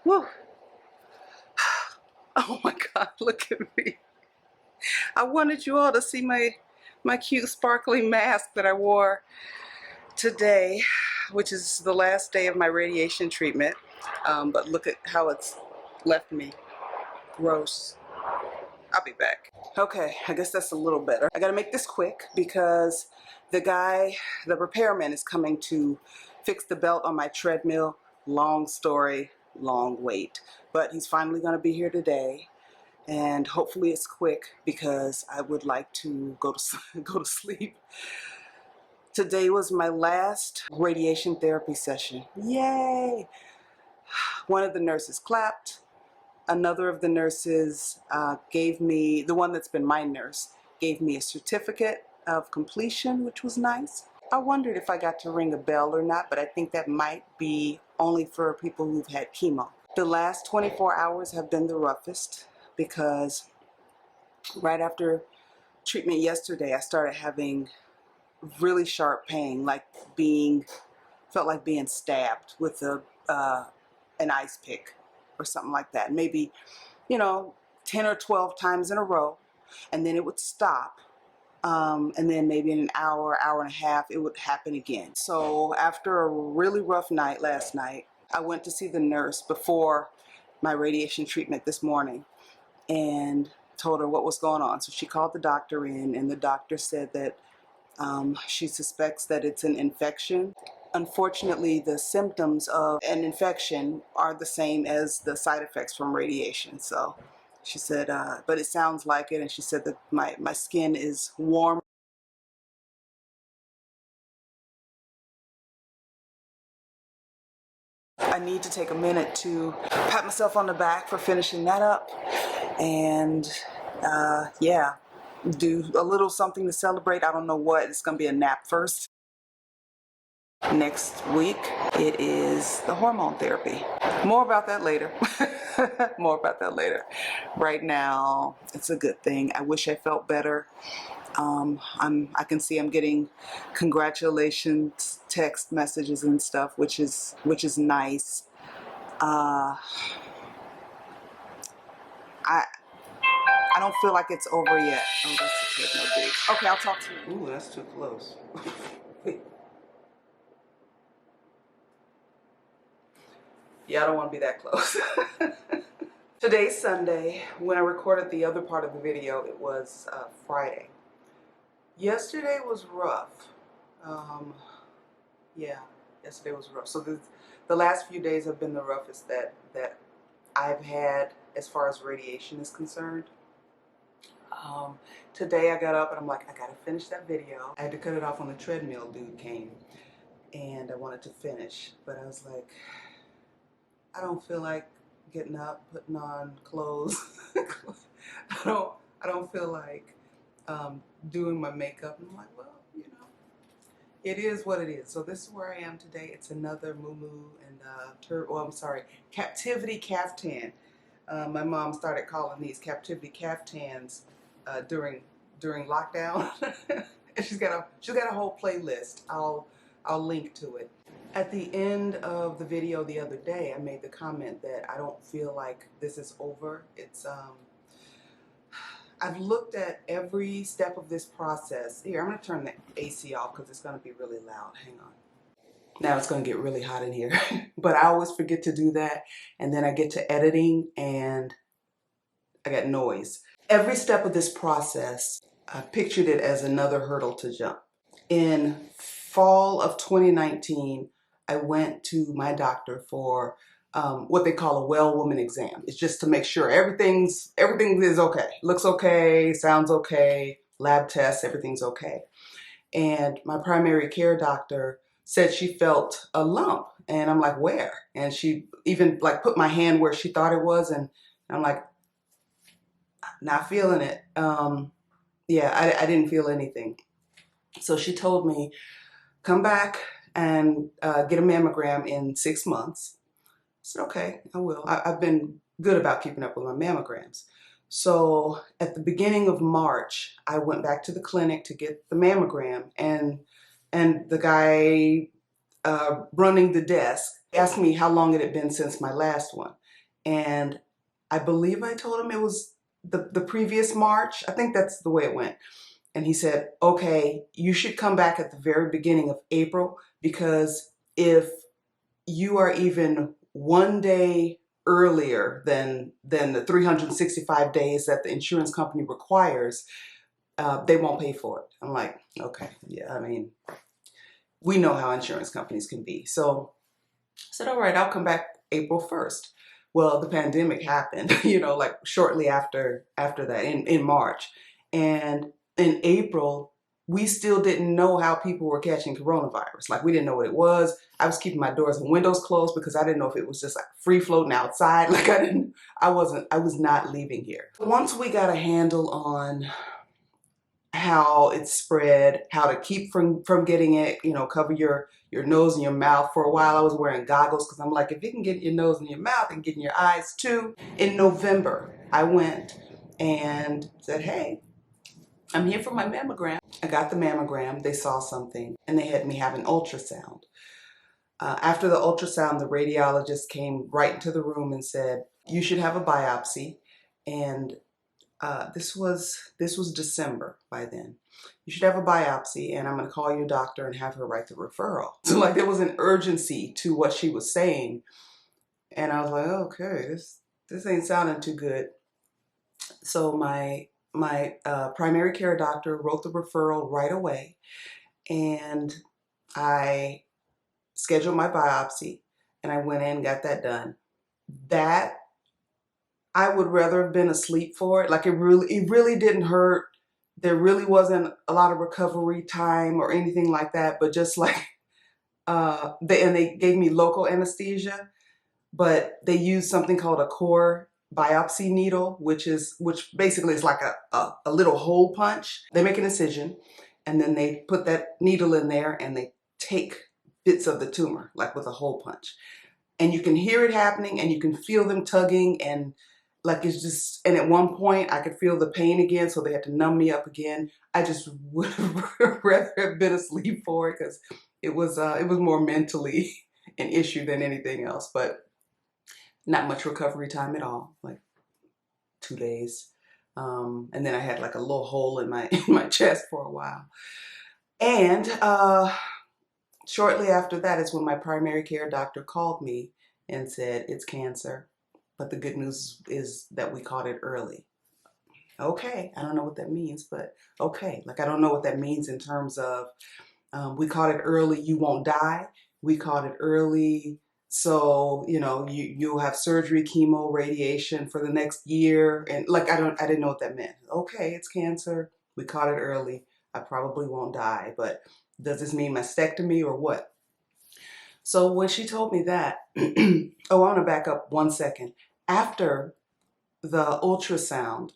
Woo. Oh my God, look at me. I wanted you all to see my cute sparkly mask that I wore today, which is the last day of my radiation treatment. But look at how it's left me. Gross. I'll be back. Okay, I guess that's a little better. I gotta make this quick because the repairman is coming to fix the belt on my treadmill. Long story, long wait. But he's finally gonna be here today. And hopefully it's quick because I would like to go to sleep. Today was my last radiation therapy session. Yay! One of the nurses clapped. Another of the nurses gave me, the one that's been my nurse, gave me a certificate of completion, which was nice. I wondered if I got to ring a bell or not, but I think that might be only for people who've had chemo. The last 24 hours have been the roughest because right after treatment yesterday, I started having really sharp pain, felt like being stabbed with an ice pick or something like that. Maybe, 10 or 12 times in a row, and then it would stop. And then maybe in an hour, hour and a half, it would happen again. So after a really rough night last night, I went to see the nurse before my radiation treatment this morning and told her what was going on. So she called the doctor in, and the doctor said that she suspects that it's an infection. Unfortunately, the symptoms of an infection are the same as the side effects from radiation. So she said, but it sounds like it. And she said that my skin is warm. I need to take a minute to pat myself on the back for finishing that up. And yeah, do a little something to celebrate. I don't know what. It's going to be a nap first. Next week, it is the hormone therapy. More about that later. More about that later. Right now, it's a good thing. I wish I felt better. I can see I'm getting congratulations, text messages and stuff, which is nice. I don't feel like it's over yet. Oh, that's a no big. Okay, I'll talk to you. Ooh, that's too close. Yeah, I don't want to be that close. Today's Sunday. When I recorded the other part of the video, it was Friday. Yesterday was rough. Yeah, yesterday was rough. So the last few days have been the roughest that I've had as far as radiation is concerned. Today I got up and I'm like, I gotta finish that video. I had to cut it off when the treadmill dude came, and I wanted to finish, but I was like, I don't feel like getting up, putting on clothes. I don't feel like doing my makeup. And I'm like, well, it is what it is. So this is where I am today. It's another muumuu and captivity caftan. My mom started calling these captivity caftans during lockdown, and she's got a whole playlist. I'll link to it. At the end of the video the other day, I made the comment that I don't feel like this is over. I've looked at every step of this process. Here, I'm going to turn the AC off because it's going to be really loud. Hang on. Now it's going to get really hot in here. But I always forget to do that. And then I get to editing and I got noise. Every step of this process, I pictured it as another hurdle to jump. In fall of 2019, I went to my doctor for what they call a well woman exam. It's just to make sure everything is okay, looks okay, sounds okay, lab tests, everything's okay. And my primary care doctor said she felt a lump, and I'm like, where? And she even like put my hand where she thought it was, and I'm like, not feeling it. Yeah, I didn't feel anything. So she told me, come back and get a mammogram in 6 months. I said, okay, I will. I've been good about keeping up with my mammograms. So at the beginning of March, I went back to the clinic to get the mammogram, and the guy running the desk asked me how long it had been since my last one. And I believe I told him it was the previous March. I think that's the way it went. And he said, okay, you should come back at the very beginning of April, because if you are even one day earlier than the 365 days that the insurance company requires, they won't pay for it. I'm like, okay, yeah, I mean, we know how insurance companies can be. So I said, all right, I'll come back April 1st. Well, the pandemic happened, like shortly after that in March. And in April, we still didn't know how people were catching coronavirus. Like, we didn't know what it was. I was keeping my doors and windows closed because I didn't know if it was just like free floating outside. Like, I was not leaving here. Once we got a handle on how it's spread, how to keep from getting it, cover your nose and your mouth. For a while I was wearing goggles because I'm like, if it can get in your nose and your mouth, it can get in your eyes too. In November, I went and said, hey, I'm here for my mammogram. I got the mammogram, they saw something, and they had me have an ultrasound. After the ultrasound, the radiologist came right into the room and said, you should have a biopsy. And this was December by then. You should have a biopsy, and I'm going to call your doctor and have her write the referral. So like, there was an urgency to what she was saying, and I was like, okay, this ain't sounding too good. So my primary care doctor wrote the referral right away, and I scheduled my biopsy, and I went in and got that done. That I would rather have been asleep for it. Like, it really didn't hurt. There really wasn't a lot of recovery time or anything like that, but just like, they gave me local anesthesia, but they used something called a core biopsy needle, which basically is like a little hole punch. They make an incision, and then they put that needle in there and they take bits of the tumor, like with a hole punch. And you can hear it happening and you can feel them tugging, and like, it's just, and at one point I could feel the pain again, so they had to numb me up again. I just would have rather have been asleep for it, because it was more mentally an issue than anything else. But not much recovery time at all, like 2 days. And then I had like a little hole in my chest for a while. And shortly after that is when my primary care doctor called me and said, it's cancer, but the good news is that we caught it early. Okay, I don't know what that means, but okay. Like, I don't know what that means in terms of, we caught it early, you won't die. We caught it early, so you'll have surgery, chemo, radiation for the next year. And like, I didn't know what that meant. Okay, it's cancer, we caught it early, I probably won't die, but does this mean mastectomy or what? So when she told me that, oh, I want to back up 1 second. After the ultrasound,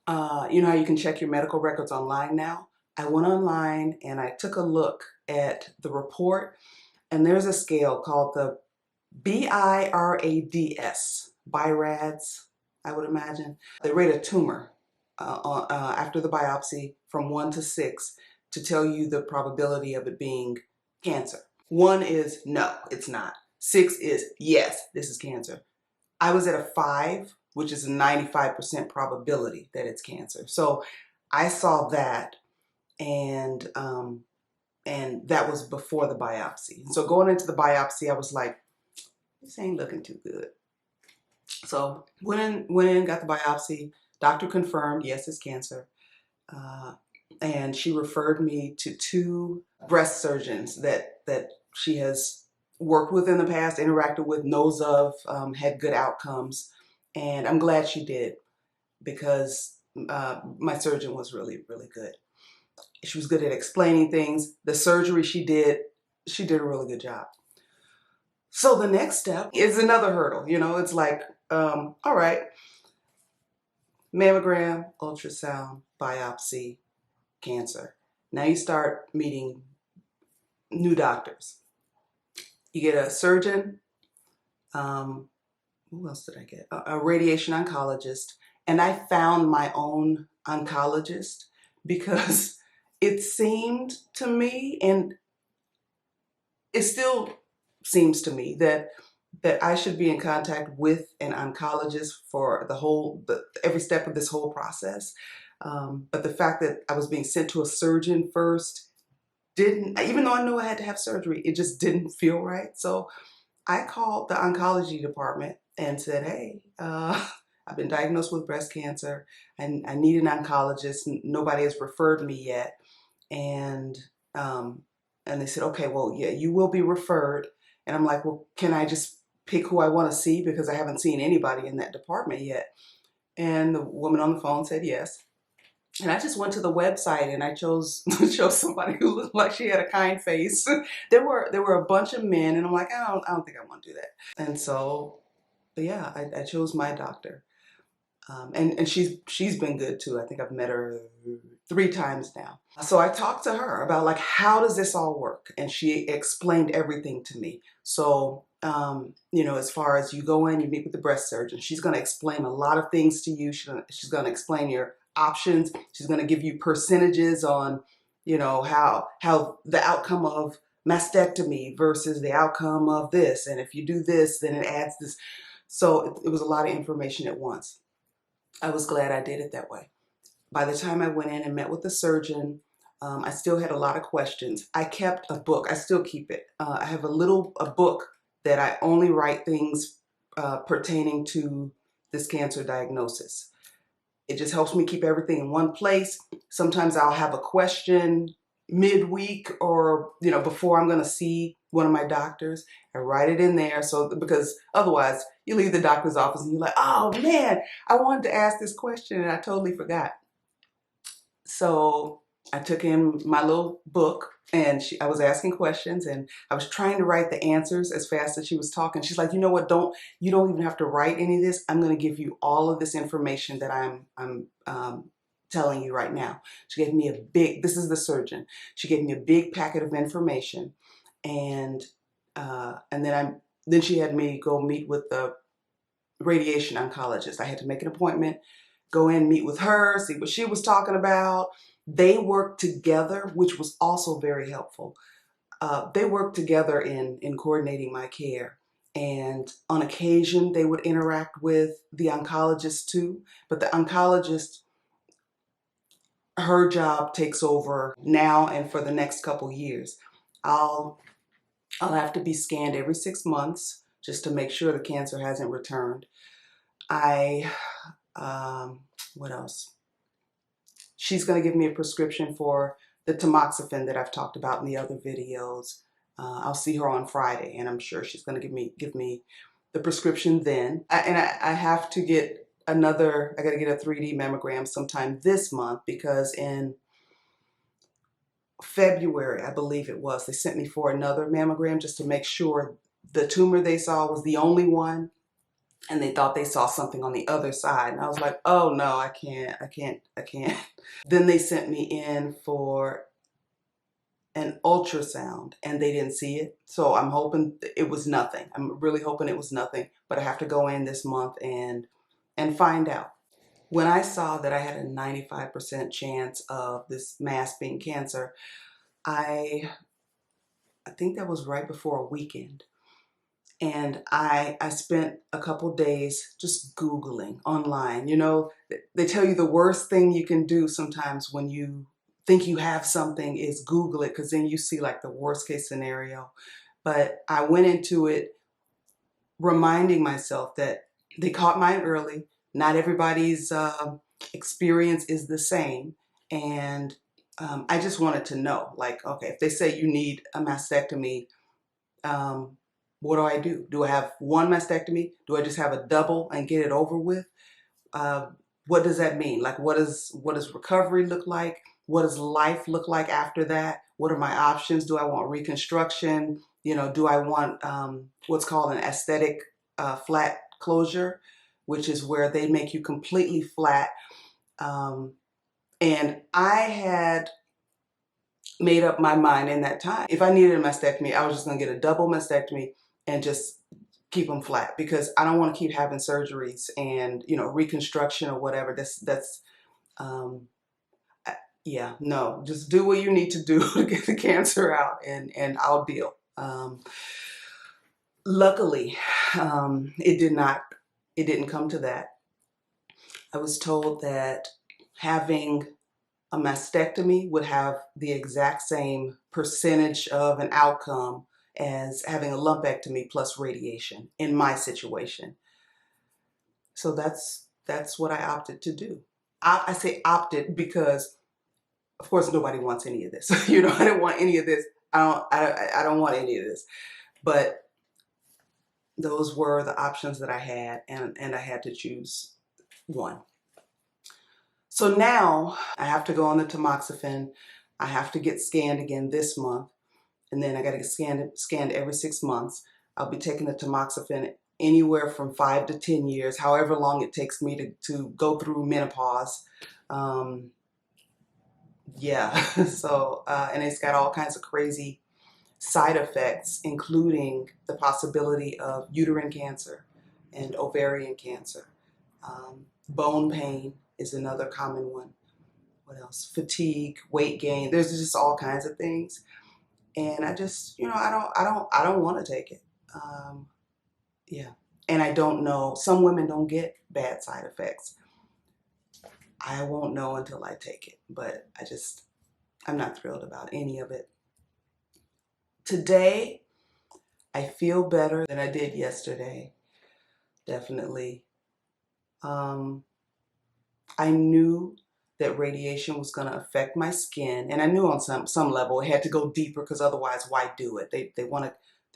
you know how you can check your medical records online now? I went online and I took a look at the report, and there's a scale called the BIRADS, BIRADS, I would imagine. They rate a tumor after the biopsy from 1 to 6 to tell you the probability of it being cancer. 1 is no, it's not. 6 is yes, this is cancer. I was at a 5, which is a 95% probability that it's cancer. So I saw that, and that was before the biopsy. So going into the biopsy, I was like, this ain't looking too good. So went in, got the biopsy. Doctor confirmed, yes, it's cancer. And she referred me to 2 breast surgeons that she has worked with in the past, interacted with, knows of, had good outcomes. And I'm glad she did, because my surgeon was really, really good. She was good at explaining things. The surgery she did a really good job. So the next step is another hurdle. It's like, all right, mammogram, ultrasound, biopsy, cancer. Now you start meeting new doctors. You get a surgeon, who else did I get? A radiation oncologist. And I found my own oncologist, because it seemed to me, and it still seems to me, that that I should be in contact with an oncologist for every step of this whole process. But the fact that I was being sent to a surgeon first didn't, even though I knew I had to have surgery, it just didn't feel right. So I called the oncology department and said, hey, I've been diagnosed with breast cancer and I need an oncologist. Nobody has referred me yet. And they said, okay, well, yeah, you will be referred. And I'm like, well, can I just pick who I want to see because I haven't seen anybody in that department yet? And the woman on the phone said yes. And I just went to the website and I chose somebody who looked like she had a kind face. There were a bunch of men, and I'm like, I don't think I want to do that. And so, but yeah, I chose my doctor. And she's been good too. I think I've met her 3 times now. So I talked to her about like, how does this all work? And she explained everything to me. So, as far as you go in, you meet with the breast surgeon. She's going to explain a lot of things to you. She's going to explain your options. She's going to give you percentages on, how the outcome of mastectomy versus the outcome of this. And if you do this, then it adds this. So it was a lot of information at once. I was glad I did it that way. By the time I went in and met with the surgeon, I still had a lot of questions. I kept a book. I still keep it. I have a book that I only write things pertaining to this cancer diagnosis. It just helps me keep everything in one place. Sometimes I'll have a question midweek or, before I'm going to see one of my doctors. I write it in there because otherwise you leave the doctor's office and you're like, oh man, I wanted to ask this question and I totally forgot. So I took in my little book and I was asking questions and I was trying to write the answers as fast as she was talking. She's like, you know what, you don't even have to write any of this. I'm going to give you all of this information that I'm telling you right now. She gave me this is the surgeon. She gave me a big packet of information and then she had me go meet with the radiation oncologist. I had to make an appointment, go in, meet with her, see what she was talking about. They worked together, which was also very helpful. They worked together in coordinating my care. And on occasion, they would interact with the oncologist too. But the oncologist, her job takes over now and for the next couple years. I'll have to be scanned every 6 months just to make sure the cancer hasn't returned. What else? She's going to give me a prescription for the tamoxifen that I've talked about in the other videos. I'll see her on Friday, and I'm sure she's going to give me the prescription then. I have to get I got to get a 3D mammogram sometime this month because in February, I believe it was, they sent me for another mammogram just to make sure the tumor they saw was the only one. And they thought they saw something on the other side. And I was like, oh no, I can't. Then they sent me in for an ultrasound and they didn't see it. So I'm hoping it was nothing. I'm really hoping it was nothing, but I have to go in this month and find out. When I saw that I had a 95% chance of this mass being cancer, I think that was right before a weekend. And I spent a couple days just Googling online. They tell you the worst thing you can do sometimes when you think you have something is Google it, because then you see like the worst case scenario. But I went into it reminding myself that they caught mine early. Not everybody's experience is the same. And I just wanted to know, like, okay, if they say you need a mastectomy, what do I do? Do I have one mastectomy? Do I just have a double and get it over with? What does that mean? Like, what does recovery look like? What does life look like after that? What are my options? Do I want reconstruction? Do I want what's called an aesthetic flat closure, which is where they make you completely flat. And I had made up my mind in that time. If I needed a mastectomy, I was just going to get a double mastectomy and just keep them flat, because I don't want to keep having surgeries and, reconstruction or whatever. Yeah, no, just do what you need to do to get the cancer out and I'll deal. Luckily, it didn't come to that. I was told that having a mastectomy would have the exact same percentage of an outcome as having a lumpectomy plus radiation in my situation. So that's what I opted to do. I say opted because, of course, nobody wants any of this. I don't want any of this. I don't want any of this. But those were the options that I had, and I had to choose one. So now I have to go on the tamoxifen. I have to get scanned again this month, and then I got to get scanned every 6 months. I'll be taking the tamoxifen anywhere from 5 to 10 years, however long it takes me to go through menopause. Yeah, so, and it's got all kinds of crazy side effects, including the possibility of uterine cancer and ovarian cancer. Bone pain is another common one. What else? Fatigue, weight gain. There's just all kinds of things, and I just, I don't want to take it. Yeah, and I don't know. Some women don't get bad side effects. I won't know until I take it, but I'm not thrilled about any of it. Today, I feel better than I did yesterday. Definitely. I knew that radiation was going to affect my skin, and I knew on some level it had to go deeper, because otherwise, why do it? They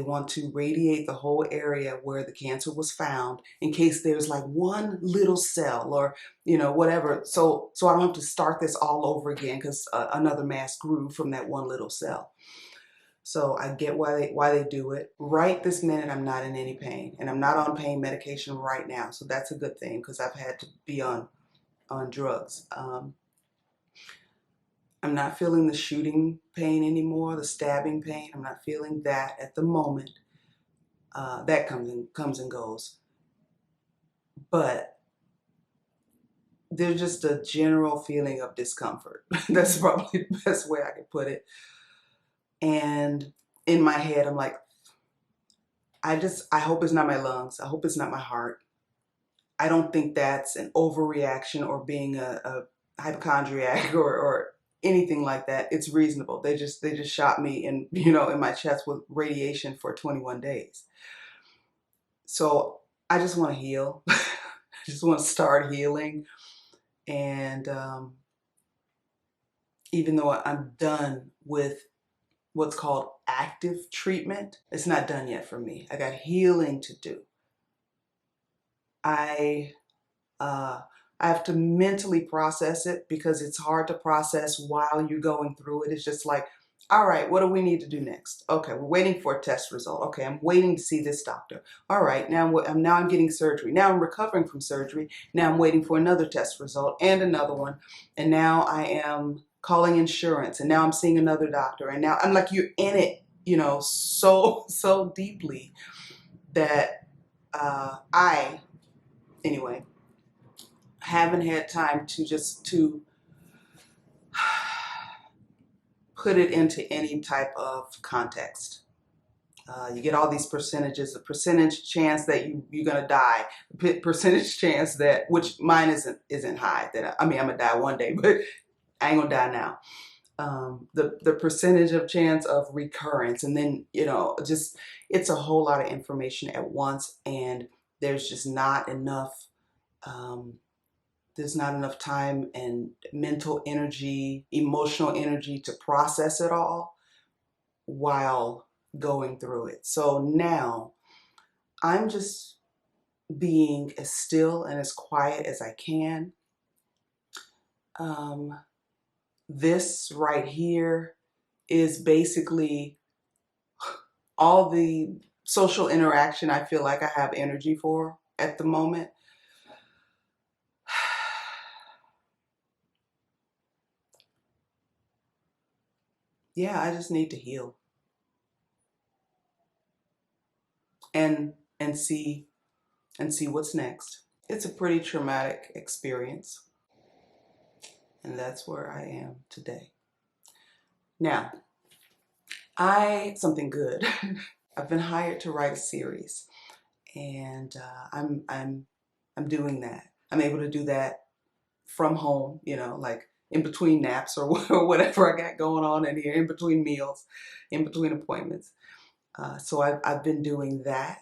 want to radiate the whole area where the cancer was found, in case there's like one little cell or whatever. So I don't have to start this all over again, because another mass grew from that one little cell. So I get why they do it. Right this minute, I'm not in any pain, and I'm not on pain medication right now. So that's a good thing, because I've had to be on drugs. I'm not feeling the shooting pain anymore, the stabbing pain. I'm not feeling that at the moment. That comes and goes. But there's just a general feeling of discomfort. That's probably the best way I could put it. And in my head, I'm like, I hope it's not my lungs. I hope it's not my heart. I don't think that's an overreaction or being a hypochondriac or anything like that. It's reasonable. They just shot me in my chest with radiation for 21 days. So I just want to heal. I just want to start healing. And even though I'm done with what's called active treatment, it's not done yet for me. I got healing to do. I have to mentally process it, because it's hard to process while you're going through it. It's just like, all right, what do we need to do next? Okay, we're waiting for a test result. Okay, I'm waiting to see this doctor. All right, now I'm getting surgery. Now I'm recovering from surgery. Now I'm waiting for another test result and another one. And now I am calling insurance. And now I'm seeing another doctor. And now I'm like, you're in it, so deeply that anyway, haven't had time to put it into any type of context. You get all these percentages, the percentage chance that you're gonna die, percentage chance that, which mine isn't high. I'm gonna die one day, but I ain't gonna die now. The percentage of chance of recurrence, and then just, it's a whole lot of information at once, and there's just not enough. There's not enough time and mental energy, emotional energy to process it all while going through it. So now I'm just being as still and as quiet as I can. This right here is basically all the social interaction I feel like I have energy for at the moment. Yeah, I just need to heal and see what's next. It's a pretty traumatic experience, and that's where I am today. Now, something good. I've been hired to write a series, and I'm doing that. I'm able to do that from home, you know, like in between naps or whatever I got going on in here, in between meals, in between appointments. So I've been doing that.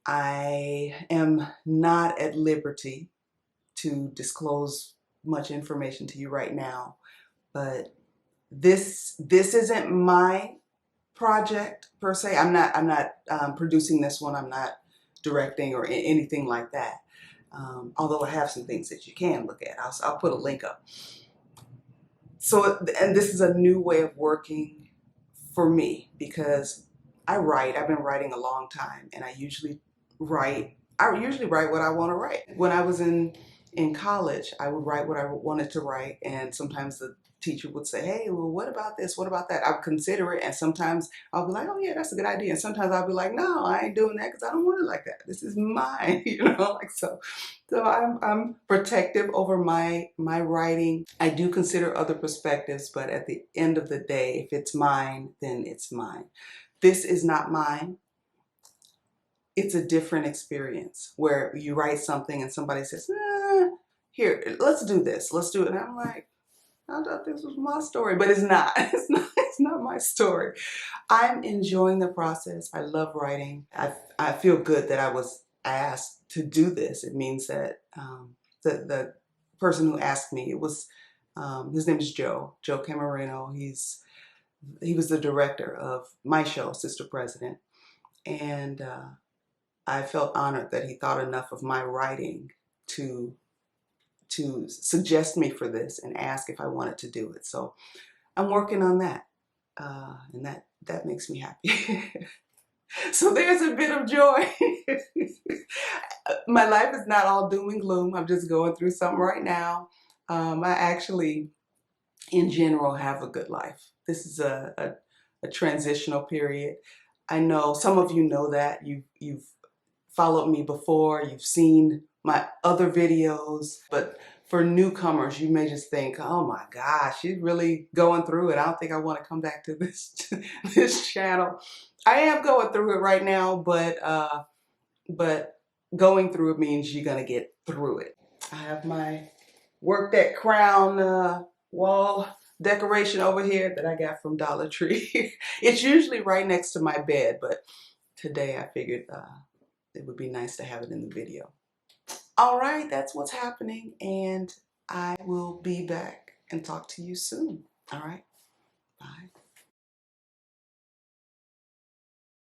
I am not at liberty to disclose much information to you right now, but this isn't my project per se. I'm not producing this one. I'm not directing or anything like that. Although I have some things that you can look at. I'll put a link up. So, and this is a new way of working for me because I write. I've been writing a long time, and I usually write what I want to write. When I was in college, I would write what I wanted to write, and sometimes the teacher would say, "Hey, well, what about this? What about that?" I would consider it, and sometimes I'll be like, "Oh yeah, that's a good idea," and sometimes I'll be like, "No, I ain't doing that because I don't want it like that. This is mine," you know, like so. So I'm protective over my writing. I do consider other perspectives, but at the end of the day, if it's mine, then it's mine. This is not mine. It's a different experience where you write something and somebody says, here, let's do this. Let's do it. And I'm like, I thought this was my story, but it's not. It's not my story. I'm enjoying the process. I love writing. I feel good that I was asked to do this. It means that the person who asked me, it was his name is Joe Camarino. He was the director of my show, Sister President, and I felt honored that he thought enough of my writing to suggest me for this and ask if I wanted to do it. So I'm working on that, and that makes me happy. So there's a bit of joy. My life is not all doom and gloom. I'm just going through something right now. I actually, in general, have a good life. This is a transitional period. I know some of you know that. You've followed me before. You've seen my other videos. But for newcomers, you may just think, oh my gosh, she's really going through it. I don't think I want to come back to this channel. I am going through it right now, but going through it means you're gonna get through it. I have my Work That Crown wall decoration over here that I got from Dollar Tree. It's usually right next to my bed, but today I figured it would be nice to have it in the video. All right, that's what's happening, and I will be back and talk to you soon. All right.